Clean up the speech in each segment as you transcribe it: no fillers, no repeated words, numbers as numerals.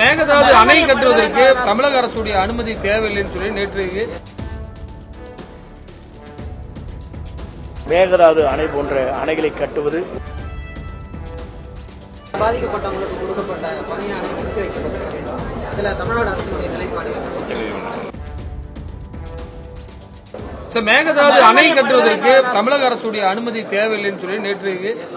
மேகதாது அணை கட்டுவதற்கு தமிழக அரசுடைய அனுமதி தேவையில்லைன்னு சொல்லி நேற்று மேகதாது அணை போன்ற அணைகளை கட்டுவது பாதிக்கப்பட்டவங்களுக்கு கொடுக்கப்பட்ட பணியான நிறுத்தி வைக்கப்பட்டிருக்கு. இதுல தமிழ்நாடு அரசுடைய நிலைப்பாடு மேகதாது அணை கட்டுவதற்கு தமிழக அரசுடைய அனுமதி தேவையில்லைன்னு சொல்லி நேற்று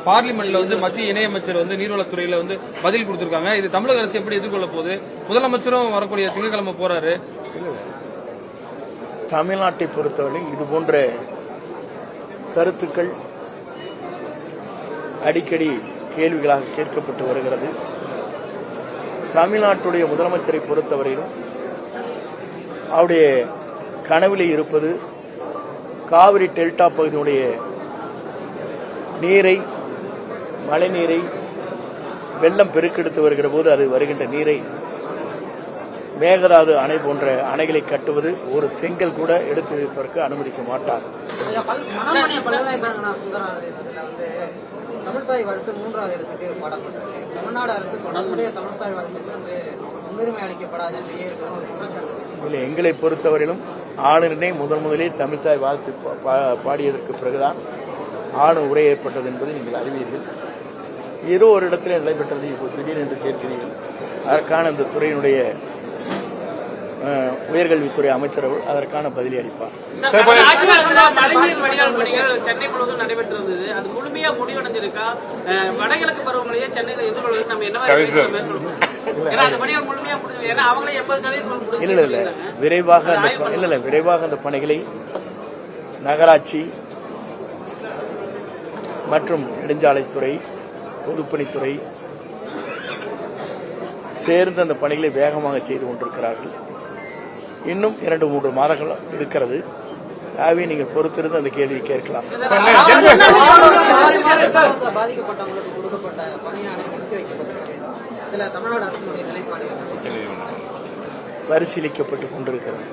பார்லிமெண்ட்ல மத்திய இணையமைச்சர் நீர்வளத்துறையில பதில் கொடுத்திருக்காங்க. இது தமிழக அரசு எப்படி எதிர்கொள்ள போகுது? முதலமைச்சரும் வரக்கூடிய திங்கட்கிழமை போறாரு. தமிழ்நாட்டை பொறுத்தவரை இது போன்ற கருத்துக்கள் அடிக்கடி கேள்விகளாக கேட்கப்பட்டு வருகிறது. தமிழ்நாட்டுடைய முதலமைச்சரை பொறுத்தவரையிலும் அவருடைய கனவிலே இருப்பது காவிரி டெல்டா பகுதியினுடைய நீரை, மழை நீரை வெள்ளம் பெருக்கெடுத்து வருகிற போது அது வருகின்ற நீரை மேகதாது அணை போன்ற அணைகளை கட்டுவது ஒரு செங்கல் கூட எடுத்து வைப்பதற்கு அனுமதிக்க மாட்டார். தமிழ்தாய் வாழ்த்து 3வது இடத்துக்கு பாடப்பட்டிருக்கு. தமிழ்நாடு அரசு தொடர்புடைய தமிழ்தாய் வாழ்த்துக்கு முன்னுரிமை அளிக்கப்படாது என்று இல்லை, எங்களை பொறுத்தவரையிலும் ஆளுநரை முதலிலே தமிழ்தாய் வாழ்த்து பாடியதற்கு பிறகுதான் ஆணு உரை ஏற்பட்டது என்பதை நீங்கள் அறிவீர்கள். ஏதோ ஒரு இடத்துல நடைபெற்றது இப்போ திடீர் என்று கேட்கிறீர்கள். அதற்கான இந்த துறையினுடைய உயர்கல்வித்துறை அமைச்சர் அதற்கான பதிலை அளிப்பார். மழைநீர் வடிகால் பணிகள் சென்னை முழுவதும் நடைபெற்று வந்தது. அது முழுமையா முடிவடைஞ்சிருக்கா? வடகிழக்கு பருவமழையை சென்னையில் எதிர்கொள்வதற்கு நம்ம என்ன மேற்கொள்ளும்? விரைவாக அந்த பணிகளை நகராட்சி மற்றும் நெடுஞ்சாலைத்துறை, பொதுப்பணித்துறை சேர்ந்து அந்த பணிகளை வேகமாக செய்து கொண்டிருக்கிறார்கள். இன்னும் 2-3 மாதங்கள் இருக்கிறது. ஆகவே நீங்கள் பொறுத்திருந்து அந்த கேள்வியை கேட்கலாம். பாதிக்கப்பட்டவங்களுக்கு கொடுக்கப்பட்ட பணியான நிறுத்தி வைக்கப்பட்டிருக்கு. இதுல தமிழ்நாடு அரசுடைய நிலைப்பாடு பரிசீலிக்கப்பட்டுக் கொண்டிருக்கிறது.